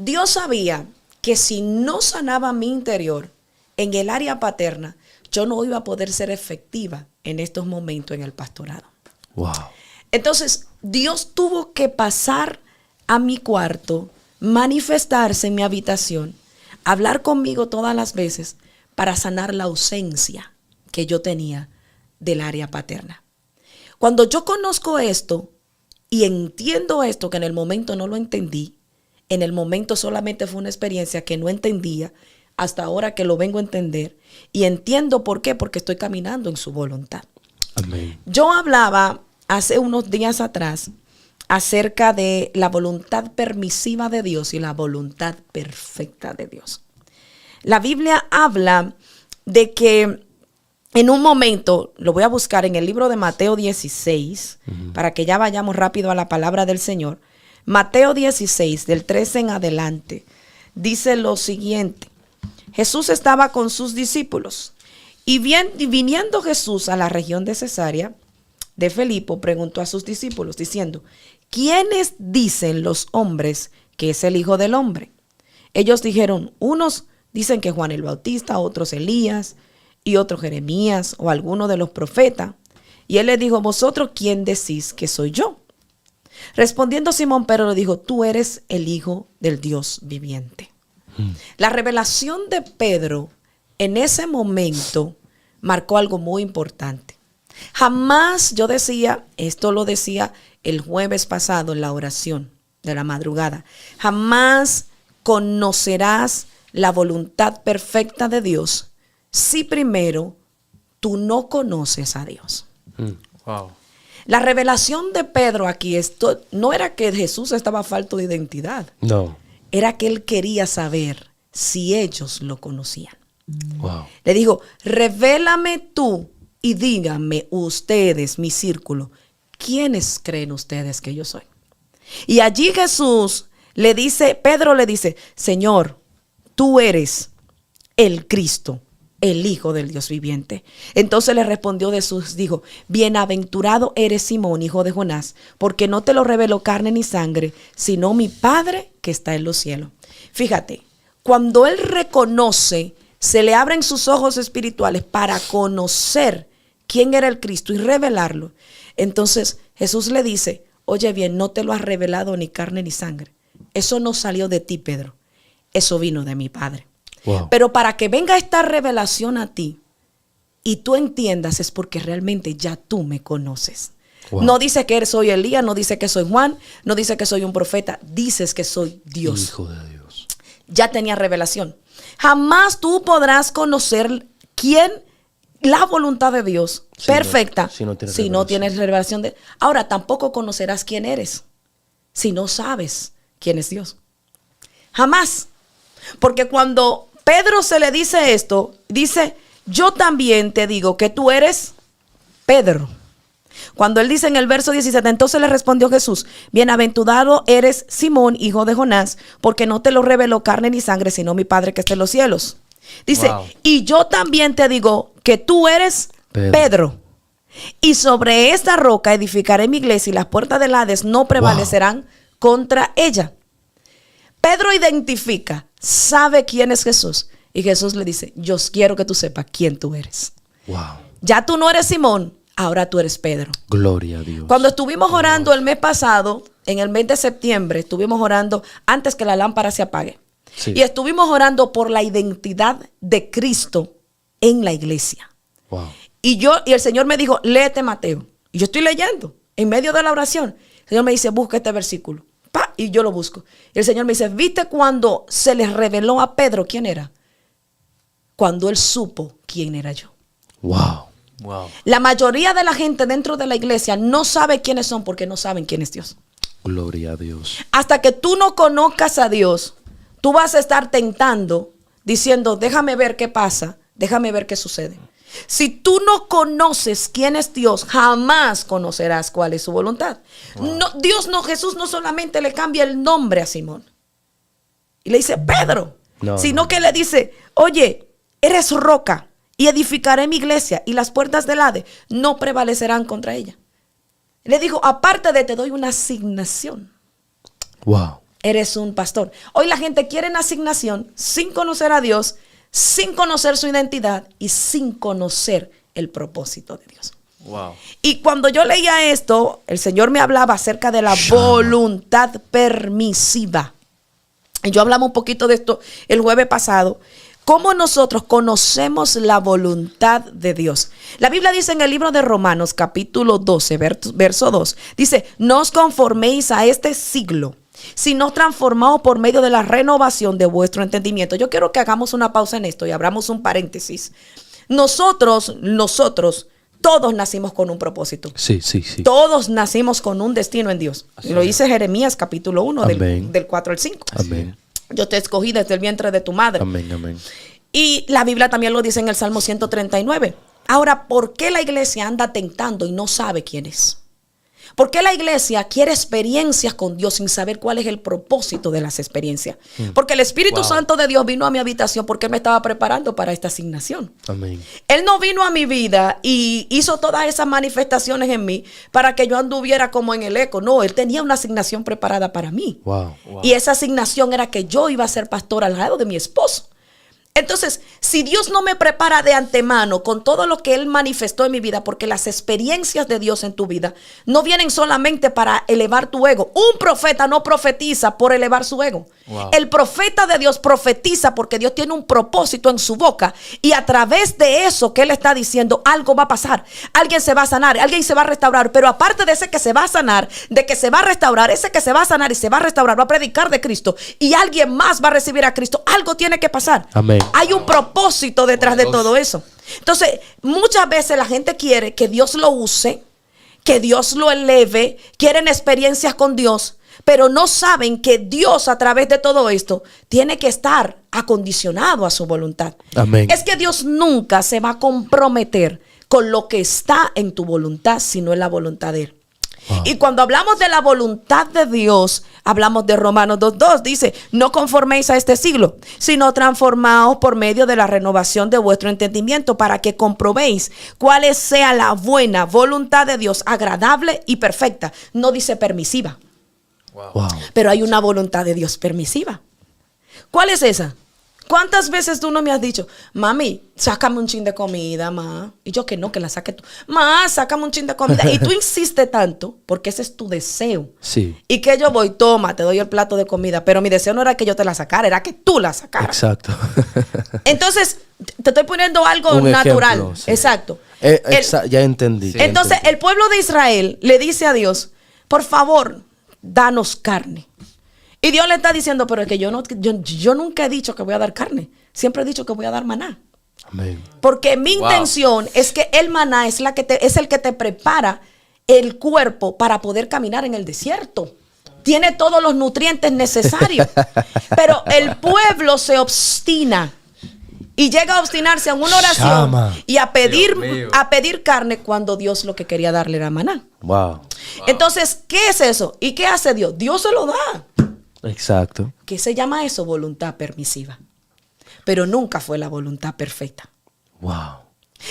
Dios sabía que si no sanaba mi interior en el área paterna, yo no iba a poder ser efectiva en estos momentos en el pastorado. Wow. Entonces, Dios tuvo que pasar a mi cuarto, manifestarse en mi habitación, hablar conmigo todas las veces para sanar la ausencia que yo tenía del área paterna. Cuando yo conozco esto y entiendo esto, que en el momento no lo entendí, en el momento solamente fue una experiencia que no entendía, hasta ahora que lo vengo a entender, y entiendo por qué, porque estoy caminando en su voluntad. Amén. Yo hablaba hace unos días atrás acerca de la voluntad permisiva de Dios y la voluntad perfecta de Dios. La Biblia habla de que en un momento, lo voy a buscar en el libro de Mateo 16, para que ya vayamos rápido a la palabra del Señor. Mateo 16, del 13 en adelante, dice lo siguiente. Jesús estaba con sus discípulos y viniendo Jesús a la región de Cesarea de Filipo, preguntó a sus discípulos diciendo: ¿quiénes dicen los hombres que es el Hijo del Hombre? Ellos dijeron: unos dicen que Juan el Bautista, otros Elías y otros Jeremías o alguno de los profetas. Y él les dijo: ¿vosotros quién decís que soy yo? Respondiendo Simón Pedro le dijo: tú eres el Hijo del Dios viviente. La revelación de Pedro en ese momento marcó algo muy importante. Jamás, yo decía, esto lo decía el jueves pasado en la oración de la madrugada, jamás conocerás la voluntad perfecta de Dios si primero tú no conoces a Dios. Wow. La revelación de Pedro aquí no era que Jesús estaba falto de identidad. No. Era que él quería saber si ellos lo conocían. Wow. Le dijo: revélame tú y díganme ustedes, mi círculo, ¿quiénes creen ustedes que yo soy? Y allí Jesús le dice, Pedro le dice: Señor, tú eres el Cristo, el Hijo del Dios viviente. Entonces le respondió Jesús, dijo: bienaventurado eres Simón, hijo de Jonás, porque no te lo reveló carne ni sangre, sino mi Padre que está en los cielos. Fíjate, cuando él reconoce, se le abren sus ojos espirituales para conocer quién era el Cristo y revelarlo. Entonces Jesús le dice: oye bien, no te lo has revelado ni carne ni sangre. Eso no salió de ti, Pedro. Eso vino de mi Padre. Wow. Pero para que venga esta revelación a ti y tú entiendas, es porque realmente ya tú me conoces. Wow. No dice que soy Elías, no dice que soy Juan, no dice que soy un profeta, dices que soy Dios. Hijo de Dios. Ya tenía revelación. Jamás tú podrás conocer la voluntad de Dios perfecta si no tienes revelación de. Ahora, tampoco conocerás quién eres si no sabes quién es Dios. Jamás. Porque cuando Pedro se le dice esto, dice: yo también te digo que tú eres Pedro. Cuando él dice en el verso 17, entonces le respondió Jesús: bienaventurado eres Simón, hijo de Jonás, porque no te lo reveló carne ni sangre, sino mi Padre que está en los cielos. Dice: wow. Y yo también te digo que tú eres Pedro. Y sobre esta roca edificaré mi iglesia y las puertas del Hades no prevalecerán contra ella. Pedro identifica, sabe quién es Jesús. Y Jesús le dice: yo quiero que tú sepas quién tú eres. Wow. Ya tú no eres Simón, ahora tú eres Pedro. Gloria a Dios. Cuando estuvimos orando el mes pasado, en el mes de septiembre, estuvimos orando antes que la lámpara se apague. Sí. Y estuvimos orando por la identidad de Cristo en la iglesia. Wow. Y el Señor me dijo: léete Mateo. Y yo estoy leyendo en medio de la oración. El Señor me dice: busca este versículo. Y yo lo busco. Y el Señor me dice: ¿viste cuando se les reveló a Pedro quién era? Cuando él supo quién era yo. Wow. Wow. La mayoría de la gente dentro de la iglesia no sabe quiénes son porque no saben quién es Dios. Gloria a Dios. Hasta que tú no conozcas a Dios, tú vas a estar tentando, diciendo: déjame ver qué pasa, déjame ver qué sucede. Si tú no conoces quién es Dios, jamás conocerás cuál es su voluntad. Wow. Jesús no solamente le cambia el nombre a Simón y le dice Pedro, sino que le dice: oye, eres roca y edificaré mi iglesia y las puertas del Hades no prevalecerán contra ella. Le dijo: aparte de te doy una asignación. Wow. eres un pastor. Hoy la gente quiere una asignación sin conocer a Dios, sin conocer su identidad y sin conocer el propósito de Dios. Wow. Y cuando yo leía esto, el Señor me hablaba acerca de la voluntad permisiva. Y yo hablaba un poquito de esto el jueves pasado. ¿Cómo nosotros conocemos la voluntad de Dios? La Biblia dice en el libro de Romanos, capítulo 12, verso 2, dice, no os conforméis a este siglo, sino transformaos por medio de la renovación de vuestro entendimiento. Yo quiero que hagamos una pausa en esto y abramos un paréntesis. Nosotros, todos nacimos con un propósito. Sí. Todos nacimos con un destino en Dios. Así Lo es. dice Jeremías capítulo 1 del 4 al 5. Amén. Yo te escogí desde el vientre de tu madre. Amén. Y la Biblia también lo dice en el Salmo 139. Ahora, ¿por qué la iglesia anda tentando y no sabe quién es? ¿Por qué la iglesia quiere experiencias con Dios sin saber cuál es el propósito de las experiencias? Porque el Espíritu Santo de Dios vino a mi habitación porque me estaba preparando para esta asignación. Amén. Él no vino a mi vida y hizo todas esas manifestaciones en mí para que yo anduviera como en el eco. No, Él tenía una asignación preparada para mí. Wow. Y esa asignación era que yo iba a ser pastor al lado de mi esposo. Entonces, si Dios no me prepara de antemano con todo lo que Él manifestó en mi vida, porque las experiencias de Dios en tu vida no vienen solamente para elevar tu ego. Un profeta no profetiza por elevar su ego. Wow. El profeta de Dios profetiza porque Dios tiene un propósito en su boca y a través de eso que Él está diciendo, algo va a pasar. Alguien se va a sanar, alguien se va a restaurar, pero aparte de ese que se va a sanar, de que se va a restaurar, ese que se va a sanar y se va a restaurar, va a predicar de Cristo y alguien más va a recibir a Cristo. Algo tiene que pasar. Amén. Hay un propósito detrás de todo eso. Entonces, muchas veces la gente quiere que Dios lo use, que Dios lo eleve, quieren experiencias con Dios, pero no saben que Dios a través de todo esto tiene que estar acondicionado a su voluntad. Amén. Es que Dios nunca se va a comprometer con lo que está en tu voluntad, sino en la voluntad de Él. Wow. Y cuando hablamos de la voluntad de Dios, hablamos de Romanos 2:2. Dice, no conforméis a este siglo, sino transformaos por medio de la renovación de vuestro entendimiento para que comprobéis cuál sea la buena voluntad de Dios, agradable y perfecta. No dice permisiva. Wow. Pero hay una voluntad de Dios permisiva. ¿Cuál es esa? ¿Cuántas veces tú no me has dicho, mami, sácame un chin de comida, ma? Y yo que no, que la saque tú. Ma, sácame un chin de comida. Y tú insistes tanto porque ese es tu deseo. Sí. Y que yo voy, toma, te doy el plato de comida. Pero mi deseo no era que yo te la sacara, era que tú la sacaras. Exacto. Entonces, te estoy poniendo algo Un natural. ejemplo, sí. Exacto. Ya entendí. Sí. Ya Entonces, entendí. el pueblo de Israel le dice a Dios, por favor, danos carne. Y Dios le está diciendo, pero es que yo nunca he dicho que voy a dar carne. Siempre he dicho que voy a dar maná. Amén. Porque mi intención es que el maná es el que te prepara el cuerpo para poder caminar en el desierto. Tiene todos los nutrientes necesarios. Pero el pueblo se obstina. Y llega a obstinarse en una oración Chama. y a Dios mío. pedir carne cuando Dios lo que quería darle era maná. Wow. Entonces, ¿qué es eso? ¿Y qué hace Dios? Dios se lo da. Exacto. ¿Qué se llama eso? Voluntad permisiva. Pero nunca fue la voluntad perfecta. Wow.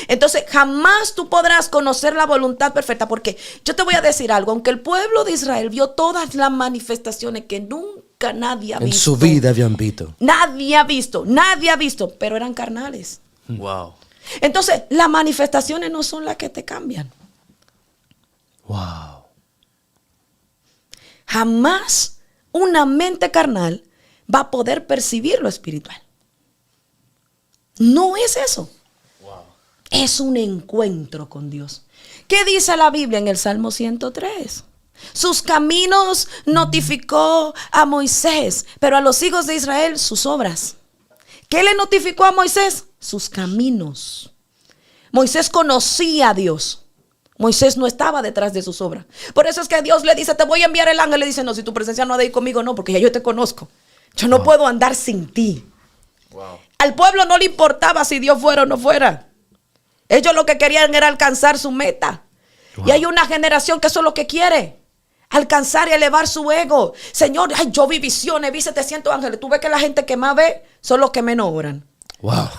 Entonces, jamás tú podrás conocer la voluntad perfecta, porque yo te voy a decir algo, aunque el pueblo de Israel vio todas las manifestaciones que nunca nadie ha visto. En su vida habían visto. Nadie ha visto, pero eran carnales. Wow. Entonces, las manifestaciones no son las que te cambian. Wow. Jamás una mente carnal va a poder percibir lo espiritual. No es eso. Wow. Es un encuentro con Dios. ¿Qué dice la Biblia en el Salmo 103? Sus caminos notificó a Moisés, pero a los hijos de Israel sus obras. ¿Qué le notificó a Moisés? Sus caminos. Moisés conocía a Dios. Moisés no estaba detrás de sus obras. Por eso es que Dios le dice, te voy a enviar el ángel. Le dice, no, si tu presencia no ha de ir conmigo, no, porque ya yo te conozco. Yo no puedo andar sin ti. Wow. Al pueblo no le importaba si Dios fuera o no fuera. Ellos lo que querían era alcanzar su meta. Wow. Y hay una generación que eso es lo que quiere. Alcanzar y elevar su ego. Señor, ay, yo vi visiones, vi 700 ángeles. Tú ves que la gente que más ve son los que menos oran. Wow.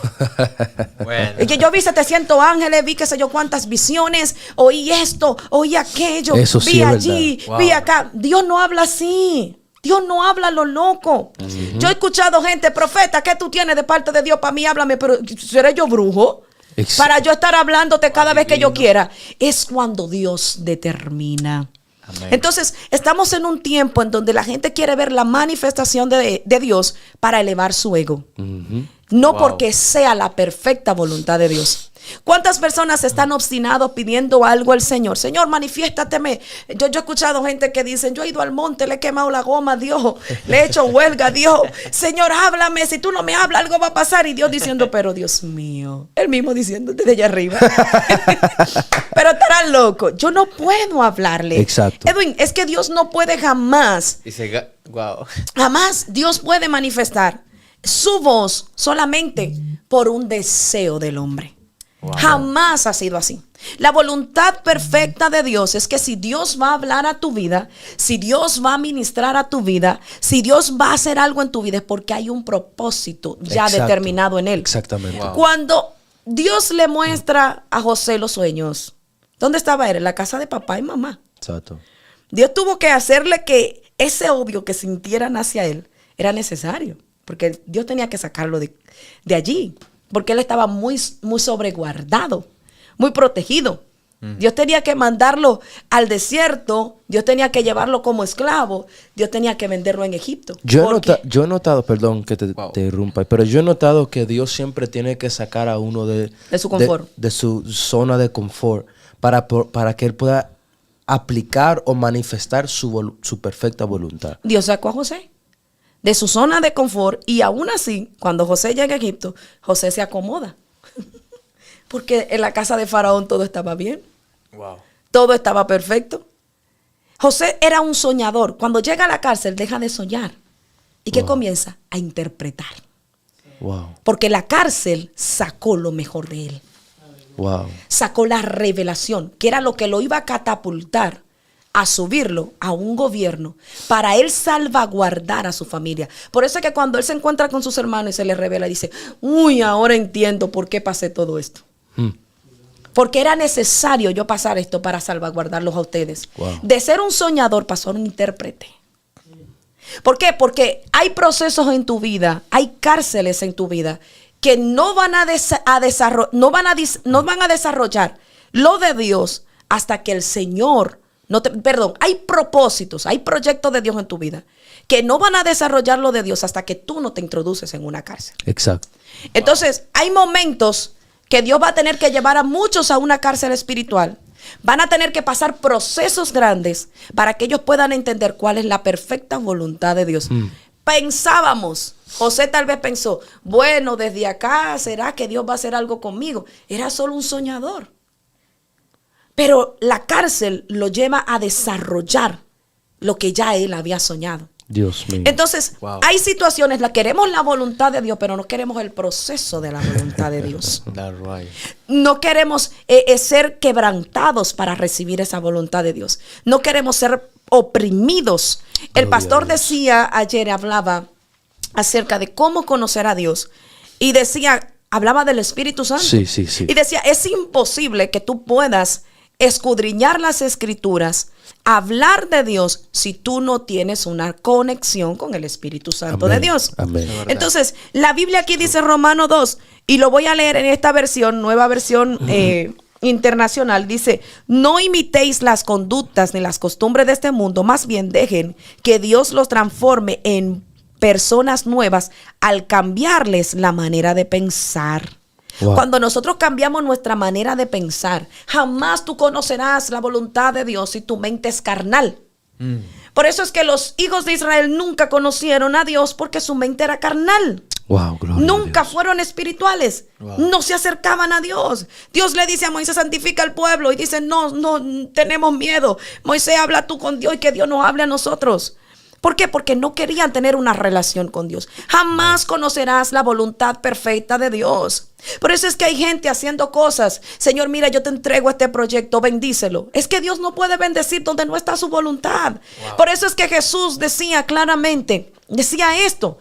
Bueno. Y que yo vi 700 ángeles, vi qué sé yo cuántas visiones, oí esto, oí aquello, Eso sí vi es allí, verdad. vi Wow. acá. Dios no habla así. Dios no habla a lo loco. Yo he escuchado gente, profeta, ¿qué tú tienes de parte de Dios para mí? Háblame, pero ¿seré yo brujo? Para yo estar hablándote cada vez que yo quiera. Es cuando Dios determina. Amén. Entonces, estamos en un tiempo en donde la gente quiere ver la manifestación de Dios para elevar su ego. No porque sea la perfecta voluntad de Dios. ¿Cuántas personas están obstinados pidiendo algo al Señor? Señor, manifiéstateme. Yo he escuchado gente que dicen, yo he ido al monte, le he quemado la goma a Dios, le he hecho huelga a Dios. Señor, háblame, si tú no me hablas, algo va a pasar. Y Dios diciendo, pero Dios mío, él mismo diciendo desde allá arriba. Pero estarán locos. Yo no puedo hablarle. Exacto. Edwin, es que Dios no puede jamás, Wow. jamás Dios puede manifestar su voz solamente por un deseo del hombre. Wow. Jamás ha sido así. La voluntad perfecta de Dios es que si Dios va a hablar a tu vida, si Dios va a ministrar a tu vida, si Dios va a hacer algo en tu vida, es porque hay un propósito ya Exacto. determinado en él. Exactamente. Wow. Cuando Dios le muestra a José los sueños, ¿dónde estaba él? En la casa de papá y mamá. Exacto. Dios tuvo que hacerle que ese odio que sintieran hacia él era necesario, porque Dios tenía que sacarlo de allí, porque él estaba muy sobreguardado, muy protegido. Dios tenía que mandarlo al desierto, Dios tenía que llevarlo como esclavo, Dios tenía que venderlo en Egipto. Yo he notado, perdón que te interrumpa, pero yo he notado que Dios siempre tiene que sacar a uno de su confort. De su zona de confort para que él pueda aplicar o manifestar su perfecta voluntad. Dios sacó a José de su zona de confort y aún así, cuando José llega a Egipto, José se acomoda. Porque en la casa de Faraón todo estaba bien. Wow. Todo estaba perfecto. José era un soñador. Cuando llega a la cárcel deja de soñar. ¿Y qué comienza? A interpretar. Wow. Porque la cárcel sacó lo mejor de él. Wow. Sacó la revelación, que era lo que lo iba a catapultar a subirlo a un gobierno para él salvaguardar a su familia. Por eso es que cuando él se encuentra con sus hermanos y se les revela, dice, uy, ahora entiendo por qué pasé todo esto. Porque era necesario yo pasar esto para salvaguardarlos a ustedes. Wow. De ser un soñador pasó a un intérprete. ¿Por qué? Porque hay procesos en tu vida, hay cárceles en tu vida que no van a desarrollar lo de Dios hasta que el Señor hay propósitos, hay proyectos de Dios en tu vida que no van a desarrollar lo de Dios hasta que tú no te introduces en una cárcel. Exacto. Entonces, hay momentos que Dios va a tener que llevar a muchos a una cárcel espiritual. Van a tener que pasar procesos grandes para que ellos puedan entender cuál es la perfecta voluntad de Dios. Pensábamos, José tal vez pensó, bueno, desde acá, ¿será que Dios va a hacer algo conmigo? Era solo un soñador. Pero la cárcel lo lleva a desarrollar lo que ya él había soñado. Dios mío. Entonces, Wow. hay situaciones, queremos la voluntad de Dios, pero no queremos el proceso de la voluntad de Dios. That's right. No queremos ser quebrantados para recibir esa voluntad de Dios. No queremos ser oprimidos. El Gloria pastor a Dios. decía ayer, hablaba acerca de cómo conocer a Dios. Y decía, hablaba del Espíritu Santo. Sí, sí, sí. Y decía, es imposible que tú puedas escudriñar las Escrituras, hablar de Dios, si tú no tienes una conexión con el Espíritu Santo Amén. de Dios. Amén. Entonces, la Biblia aquí dice Romano 2, y lo voy a leer en esta versión, nueva versión internacional, dice, no imitéis las conductas ni las costumbres de este mundo, más bien dejen que Dios los transforme en personas nuevas al cambiarles la manera de pensar. Wow. Cuando nosotros cambiamos nuestra manera de pensar, jamás tú conocerás la voluntad de Dios si tu mente es carnal. Por eso es que los hijos de Israel nunca conocieron a Dios, porque su mente era carnal. Wow, gloria a Nunca Dios. fueron espirituales. Wow. No se acercaban a Dios. Dios le dice a Moisés, santifica al pueblo. Y dice, no tenemos miedo. Moisés, habla tú con Dios y que Dios nos hable a nosotros. ¿Por qué? Porque no querían tener una relación con Dios. Jamás conocerás la voluntad perfecta de Dios. Por eso es que hay gente haciendo cosas. Señor, mira, yo te entrego este proyecto, bendícelo. Es que Dios no puede bendecir donde no está su voluntad. Wow. Por eso es que Jesús decía claramente, decía esto: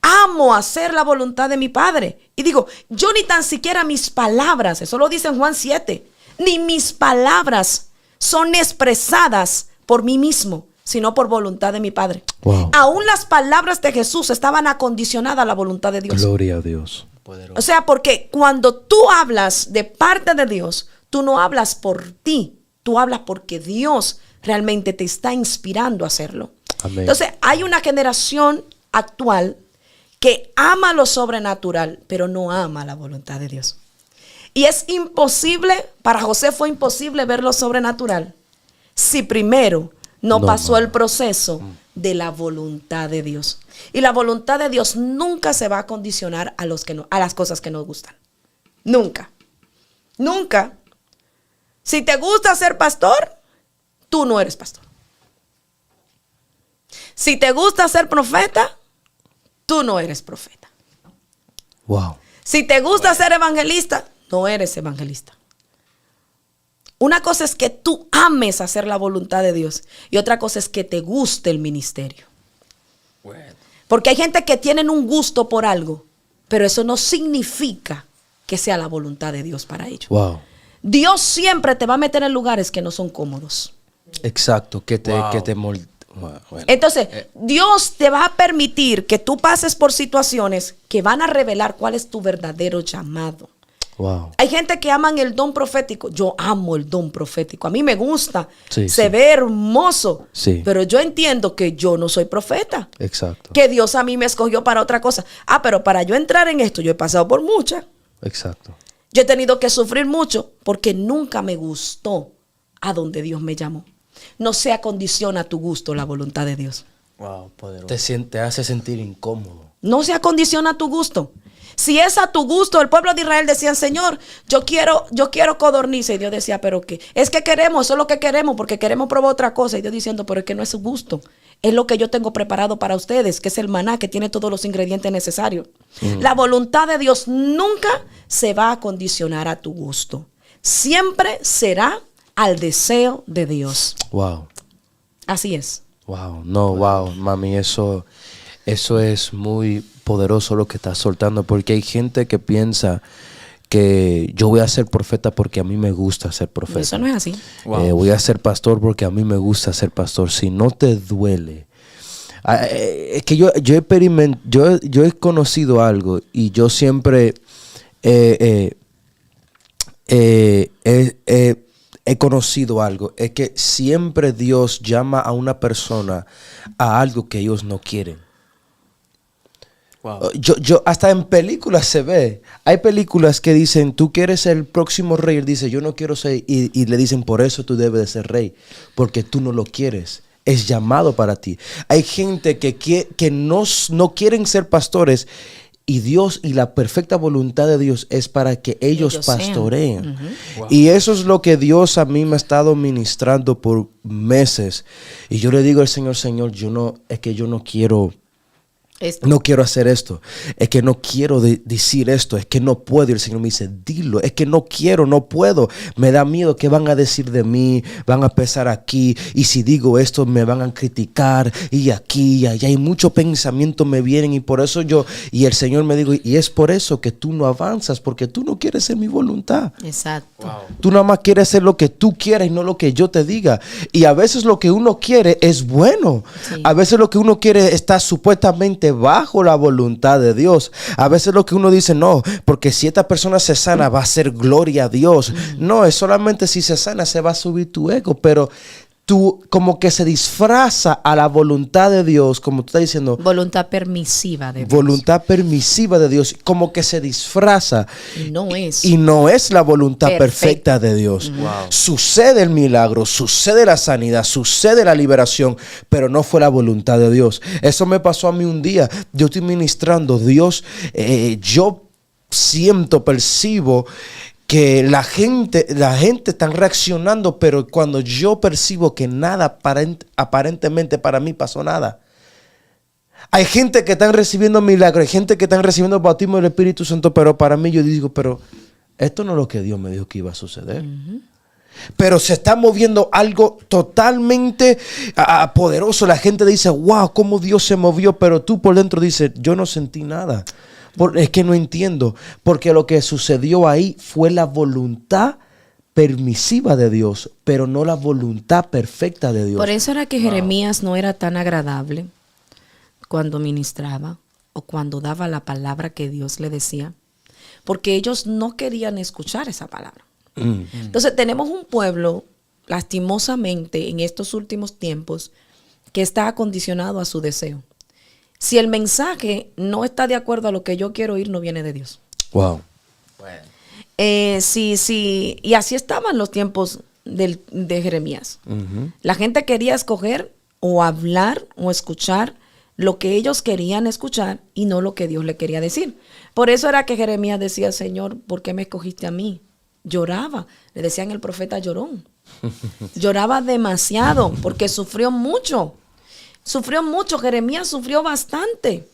amo hacer la voluntad de mi Padre. Y digo, yo ni tan siquiera mis palabras, eso lo dice en Juan 7, ni mis palabras son expresadas por mí mismo, sino por voluntad de mi Padre. Wow. Aún las palabras de Jesús estaban acondicionadas a la voluntad de Dios. Gloria a Dios. O sea, porque cuando tú hablas de parte de Dios, tú no hablas por ti, tú hablas porque Dios realmente te está inspirando a hacerlo. Amén. Entonces, hay una generación actual que ama lo sobrenatural, pero no ama la voluntad de Dios. Y es imposible, para José fue imposible ver lo sobrenatural si primero no pasó el proceso de la voluntad de Dios. Y la voluntad de Dios nunca se va a condicionar a las cosas que nos gustan. Nunca. Nunca. Si te gusta ser pastor, tú no eres pastor. Si te gusta ser profeta, tú no eres profeta. Wow. Si te gusta ser evangelista, no eres evangelista. Una cosa es que tú ames hacer la voluntad de Dios y otra cosa es que te guste el ministerio. Bueno. Porque hay gente que tienen un gusto por algo, pero eso no significa que sea la voluntad de Dios para ellos. Wow. Dios siempre te va a meter en lugares que no son cómodos. Exacto. Wow. Bueno. Entonces, Dios te va a permitir que tú pases por situaciones que van a revelar cuál es tu verdadero llamado. Wow. Hay gente que aman el don profético. Yo amo el don profético. A mí me gusta. Sí, se sí. ve hermoso. Sí. Pero yo entiendo que yo no soy profeta. Exacto. Que Dios a mí me escogió para otra cosa. Pero para yo entrar en esto, yo he pasado por muchas. Exacto. Yo he tenido que sufrir mucho porque nunca me gustó a donde Dios me llamó. No se acondiciona a tu gusto la voluntad de Dios. Wow, poderoso. Te hace sentir incómodo. No se acondiciona a tu gusto. Si es a tu gusto, el pueblo de Israel decía, Señor, yo quiero codorniz. Y Dios decía, ¿pero qué? Es que queremos, eso es lo que queremos, porque queremos probar otra cosa. Y Dios diciendo, pero es que no es su gusto. Es lo que yo tengo preparado para ustedes, que es el maná, que tiene todos los ingredientes necesarios. La voluntad de Dios nunca se va a condicionar a tu gusto. Siempre será al deseo de Dios. Wow. Así es. Wow. No, wow, mami, eso es muy poderoso lo que estás soltando, porque hay gente que piensa que yo voy a ser profeta porque a mí me gusta ser profeta. Eso no es así. Wow. Voy a ser pastor porque a mí me gusta ser pastor. Si no te duele. Es que yo he conocido algo y yo siempre he conocido algo. Es que siempre Dios llama a una persona a algo que ellos no quieren. Wow. Yo hasta en películas se ve. Hay películas que dicen, tú quieres ser el próximo rey. Él dice, yo no quiero ser. Y le dicen, por eso tú debes de ser rey. Porque tú no lo quieres. Es llamado para ti. Hay gente que no quieren ser pastores. Y Dios y la perfecta voluntad de Dios es para que ellos pastoreen. Wow. Y eso es lo que Dios a mí me ha estado ministrando por meses. Y yo le digo al Señor, es que yo no quiero hacer esto, es que no quiero decir esto, es que no puedo. Y el Señor me dice, dilo, es que no quiero, no puedo, me da miedo, ¿qué van a decir de mí? Van a pensar aquí, y si digo esto me van a criticar, y aquí y allá, y muchos pensamientos me vienen, y por eso y el Señor me dijo, y es por eso que tú no avanzas, porque tú no quieres ser mi voluntad. Exacto. Wow. Tú nada más quieres hacer lo que tú quieras y no lo que yo te diga. Y a veces lo que uno quiere es bueno. Sí. A veces lo que uno quiere está supuestamente bajo la voluntad de Dios. A veces lo que uno dice, no, porque si esta persona se sana va a ser gloria a Dios. No, es solamente si se sana se va a subir tu ego, pero tú como que se disfraza a la voluntad de Dios, como tú estás diciendo. Voluntad permisiva de Dios. Voluntad permisiva de Dios, como que se disfraza. Y no es. Y no es la voluntad perfecta Perfecta. de Dios. Wow. Sucede el milagro, sucede la sanidad, sucede la liberación, pero no fue la voluntad de Dios. Eso me pasó a mí un día. Yo estoy ministrando, Dios, yo percibo que la gente está reaccionando, pero cuando yo percibo que nada aparentemente para mí pasó nada. Hay gente que están recibiendo milagros, hay gente que están recibiendo el bautismo del Espíritu Santo, pero para mí yo digo, pero esto no es lo que Dios me dijo que iba a suceder. Pero se está moviendo algo totalmente poderoso. La gente dice, wow, cómo Dios se movió, pero tú por dentro dices, yo no sentí nada. Es que no entiendo, porque lo que sucedió ahí fue la voluntad permisiva de Dios, pero no la voluntad perfecta de Dios. Por eso era que Jeremías no era tan agradable cuando ministraba o cuando daba la palabra que Dios le decía, porque ellos no querían escuchar esa palabra. Entonces tenemos un pueblo, lastimosamente, en estos últimos tiempos, que está acondicionado a su deseo. Si el mensaje no está de acuerdo a lo que yo quiero oír, no viene de Dios. Wow. Bueno. Sí, y así estaban los tiempos de Jeremías. La gente quería escoger o hablar o escuchar lo que ellos querían escuchar y no lo que Dios le quería decir. Por eso era que Jeremías decía, Señor, ¿por qué me escogiste a mí? Lloraba, le decían el profeta llorón. Lloraba demasiado porque sufrió mucho. Jeremías sufrió bastante.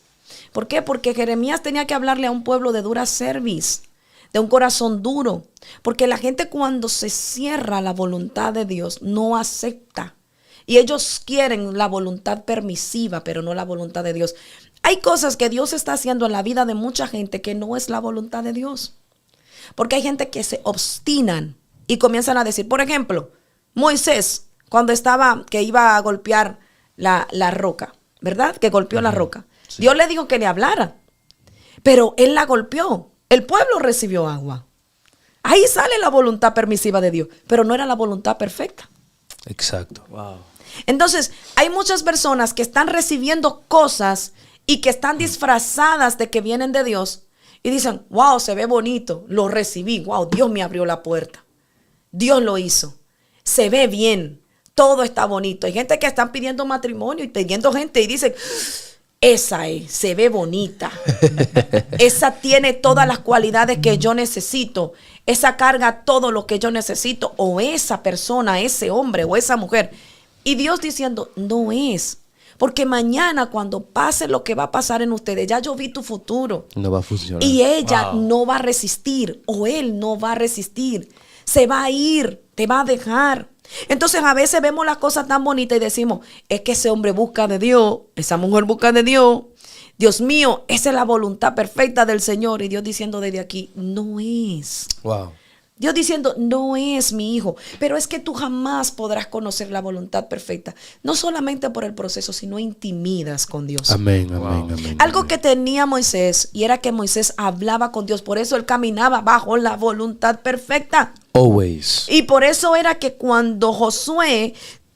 ¿Por qué? Porque Jeremías tenía que hablarle a un pueblo de dura cerviz, de un corazón duro. Porque la gente cuando se cierra a la voluntad de Dios no acepta. Y ellos quieren la voluntad permisiva, pero no la voluntad de Dios. Hay cosas que Dios está haciendo en la vida de mucha gente que no es la voluntad de Dios. Porque hay gente que se obstinan y comienzan a decir, por ejemplo, Moisés, cuando que iba a golpear la roca, ¿verdad? Que golpeó la roca. Sí. Dios le dijo que le hablara, pero él la golpeó. El pueblo recibió agua. Ahí sale la voluntad permisiva de Dios, pero no era la voluntad perfecta. Exacto. Wow. Entonces, hay muchas personas que están recibiendo cosas y que están disfrazadas de que vienen de Dios y dicen, wow, se ve bonito, lo recibí, wow, Dios me abrió la puerta. Dios lo hizo. Se ve bien, todo está bonito. Hay gente que están pidiendo matrimonio y pidiendo gente y dicen, esa se ve bonita. Esa tiene todas las cualidades que yo necesito. Esa carga todo lo que yo necesito. O esa persona, ese hombre o esa mujer. Y Dios diciendo, no es. Porque mañana cuando pase lo que va a pasar en ustedes, ya yo vi tu futuro. No va a funcionar. Y ella no va a resistir o él no va a resistir. Se va a ir, te va a dejar. Entonces a veces vemos las cosas tan bonitas y decimos, es que ese hombre busca de Dios, esa mujer busca de Dios. Dios mío, esa es la voluntad perfecta del Señor. Y Dios diciendo desde aquí, no es. Wow. Dios diciendo, no es mi hijo, pero es que tú jamás podrás conocer la voluntad perfecta. No solamente por el proceso, sino intimidas con Dios. Amén, amén, amén. Algo que tenía Moisés, y era que Moisés hablaba con Dios, por eso él caminaba bajo la voluntad perfecta. Always. Y por eso era que cuando Josué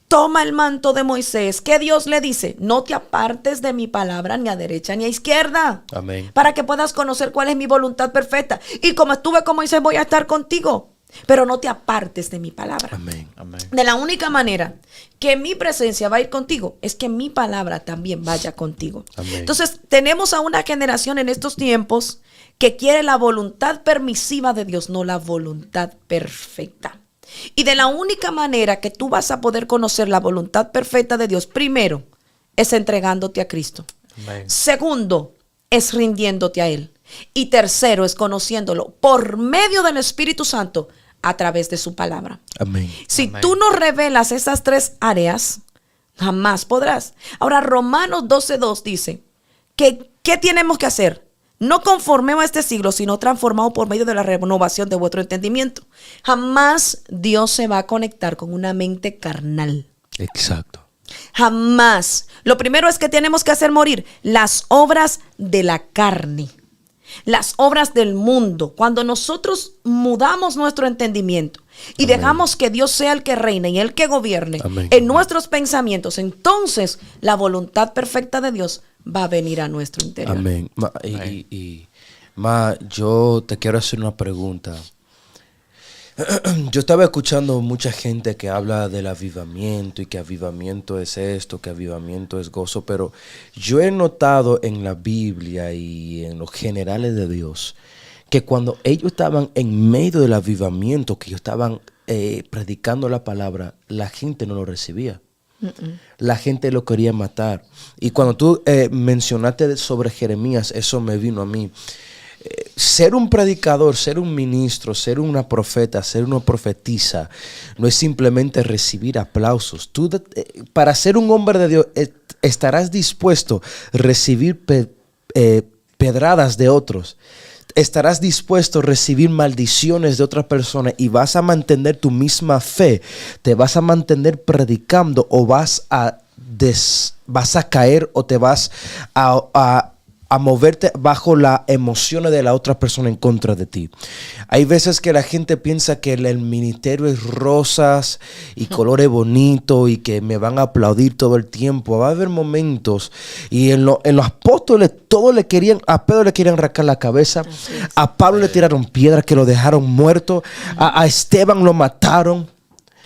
toma el manto de Moisés, ¿qué Dios le dice? No te apartes de mi palabra ni a derecha ni a izquierda. Amén. Para que puedas conocer cuál es mi voluntad perfecta. Y como estuve con Moisés, voy a estar contigo. Pero no te apartes de mi palabra. Amén. Amén. De la única manera que mi presencia va a ir contigo es que mi palabra también vaya contigo. Amén. Entonces tenemos a una generación en estos tiempos que quiere la voluntad permisiva de Dios, no la voluntad perfecta. Y de la única manera que tú vas a poder conocer la voluntad perfecta de Dios, primero, es entregándote a Cristo. Amén. Segundo, es rindiéndote a Él. Y tercero, es conociéndolo por medio del Espíritu Santo a través de su palabra. Amén. Si Amén. tú no revelas esas tres áreas, jamás podrás. Ahora, Romanos 12:2 dice que ¿qué tenemos que hacer? No conformemos a este siglo, sino transformados por medio de la renovación de vuestro entendimiento. Jamás Dios se va a conectar con una mente carnal. Exacto. Jamás. Lo primero es que tenemos que hacer morir las obras de la carne, las obras del mundo. Cuando nosotros mudamos nuestro entendimiento y Amén. dejamos que Dios sea el que reine y el que gobierne Amén. en nuestros pensamientos, entonces la voluntad perfecta de Dios va a venir a nuestro interior. Amén. Yo te quiero hacer una pregunta. Yo estaba escuchando mucha gente que habla del avivamiento y que avivamiento es esto, que avivamiento es gozo, pero yo he notado en la Biblia y en los generales de Dios que cuando ellos estaban en medio del avivamiento, que ellos estaban predicando la palabra, la gente no lo recibía. La gente lo quería matar. Y cuando tú mencionaste sobre Jeremías, eso me vino a mí. Ser un predicador, ser un ministro, ser una profeta, ser una profetisa, no es simplemente recibir aplausos. Tú, para ser un hombre de Dios, estarás dispuesto a recibir pedradas de otros. estarás dispuesto a recibir maldiciones de otras personas y vas a mantener tu misma fe, te vas a mantener predicando o vas a caer o te vas a moverte bajo las emociones de la otra persona en contra de ti. Hay veces que la gente piensa que el ministerio es rosas y colores bonitos y que me van a aplaudir todo el tiempo. Va a haber momentos y en los apóstoles a Pedro le querían arrancar la cabeza, a Pablo le tiraron piedras que lo dejaron muerto, a Esteban lo mataron.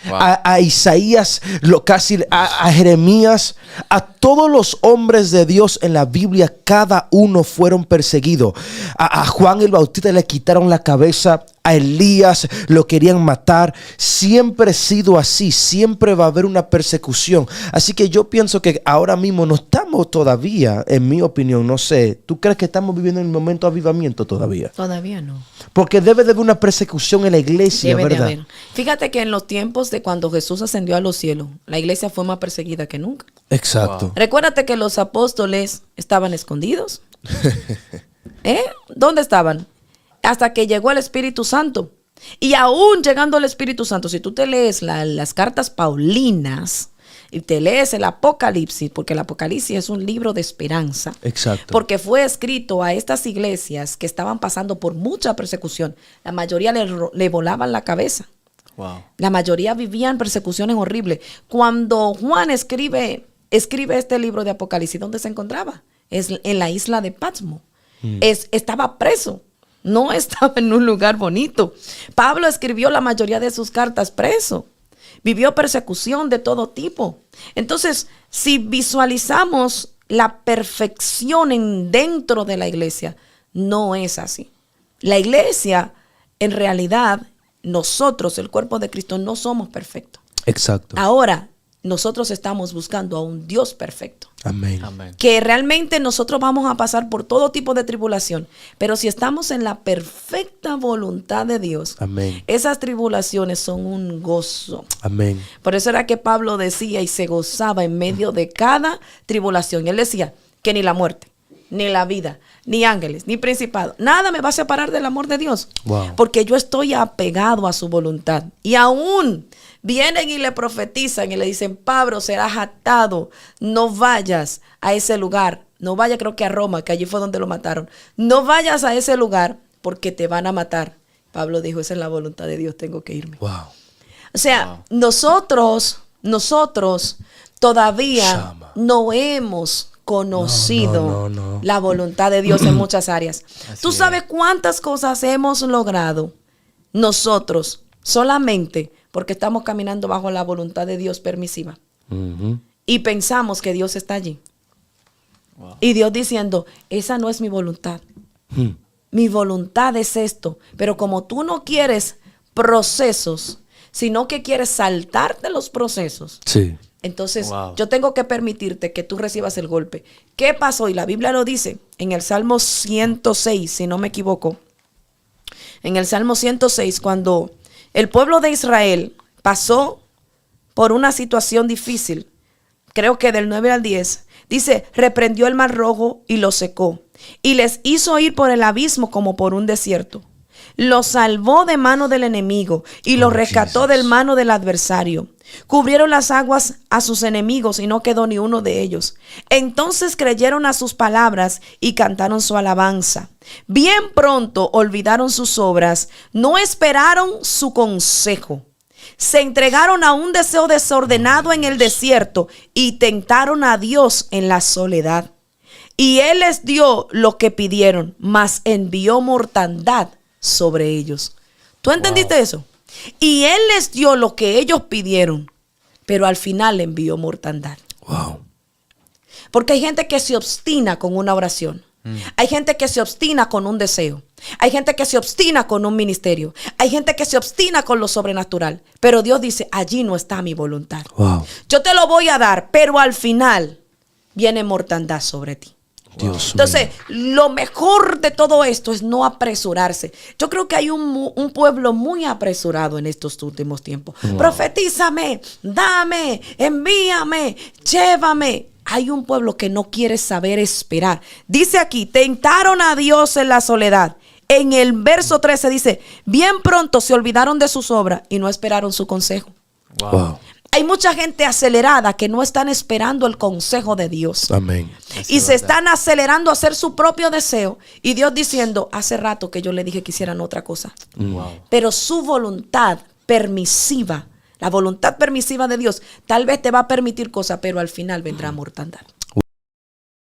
Wow. A Isaías, a Jeremías, a todos los hombres de Dios en la Biblia, cada uno fueron perseguidos. A Juan el Bautista le quitaron la cabeza, a Elías lo querían matar. Siempre ha sido así, siempre va a haber una persecución. Así que yo pienso que ahora mismo no estamos todavía, en mi opinión, no sé, ¿tú crees que estamos viviendo en el momento de avivamiento todavía? Todavía no. Porque debe de haber una persecución en la iglesia, debe ¿verdad? De haber. Fíjate que en los tiempos de cuando Jesús ascendió a los cielos, la iglesia fue más perseguida que nunca. Exacto. Wow. Recuérdate que los apóstoles estaban escondidos. ¿Dónde estaban? Hasta que llegó el Espíritu Santo. Y aún llegando el Espíritu Santo, si tú te lees las cartas paulinas y te lees el Apocalipsis, porque el Apocalipsis es un libro de esperanza. Exacto. Porque fue escrito a estas iglesias que estaban pasando por mucha persecución. La mayoría le volaban la cabeza. Wow. La mayoría vivían persecuciones horribles. Cuando Juan escribe este libro de Apocalipsis, ¿dónde se encontraba? Es en la isla de Patmos. Estaba preso. No estaba en un lugar bonito. Pablo escribió la mayoría de sus cartas preso. Vivió persecución de todo tipo. Entonces, si visualizamos la perfección dentro de la iglesia, no es así. La iglesia, en realidad, nosotros, el cuerpo de Cristo, no somos perfectos. Exacto. Ahora, nosotros estamos buscando a un Dios perfecto. Amén. Amén. Que realmente nosotros vamos a pasar por todo tipo de tribulación, pero si estamos en la perfecta voluntad de Dios, amén, esas tribulaciones son un gozo. Amén. Por eso era que Pablo decía y se gozaba en medio de cada tribulación. Él decía que ni la muerte, ni la vida, ni ángeles, ni principado, nada me va a separar del amor de Dios. Wow. Porque yo estoy apegado a su voluntad. Y aún vienen y le profetizan y le dicen: Pablo, serás atado, no vayas a ese lugar, no vayas, creo que a Roma, que allí fue donde lo mataron, no vayas a ese lugar porque te van a matar. Pablo dijo: esa es la voluntad de Dios, tengo que irme. Wow. O sea, nosotros todavía no hemos conocido no. la voluntad de Dios en muchas áreas. Así ¿Tú sabes cuántas cosas hemos logrado nosotros solamente porque estamos caminando bajo la voluntad de Dios permisiva? Y pensamos que Dios está allí. Wow. Y Dios diciendo: esa no es mi voluntad. Mi voluntad es esto. Pero como tú no quieres procesos, sino que quieres saltarte los procesos, sí, entonces Wow. yo tengo que permitirte que tú recibas el golpe. ¿Qué pasó? Y la Biblia lo dice en el Salmo 106, si no me equivoco. En el Salmo 106, cuando el pueblo de Israel pasó por una situación difícil, creo que del 9 al 10, dice: reprendió el mar rojo y lo secó, y les hizo ir por el abismo como por un desierto. Los salvó de mano del enemigo y los rescató del mano del adversario. Cubrieron las aguas a sus enemigos y no quedó ni uno de ellos. Entonces creyeron a sus palabras y cantaron su alabanza. Bien pronto olvidaron sus obras, no esperaron su consejo. Se entregaron a un deseo desordenado en el desierto y tentaron a Dios en la soledad. Y Él les dio lo que pidieron, mas envió mortandad sobre ellos. ¿Tú entendiste eso? Y Él les dio lo que ellos pidieron, pero al final envió mortandad. Wow. Porque hay gente que se obstina con una oración. Hay gente que se obstina con un deseo. Hay gente que se obstina con un ministerio. Hay gente que se obstina con lo sobrenatural. Pero Dios dice: allí no está mi voluntad. Wow. Yo te lo voy a dar, pero al final viene mortandad sobre ti. Dios mío. Entonces, lo mejor de todo esto es no apresurarse. Yo creo que hay un pueblo muy apresurado en estos últimos tiempos. Wow. Profetízame, dame, envíame, llévame. Hay un pueblo que no quiere saber esperar. Dice aquí: tentaron a Dios en la soledad En el verso 13 dice, bien pronto se olvidaron de sus obras y no esperaron su consejo. Wow. Wow. Hay mucha gente acelerada que no están esperando el consejo de Dios. Amén. Eso Y es se verdad. están acelerando a hacer su propio deseo. Y Dios diciendo, hace rato que yo le dije que hicieran otra cosa. Wow. Pero su voluntad permisiva, la voluntad permisiva de Dios, tal vez te va a permitir cosas, pero al final vendrá mortandad.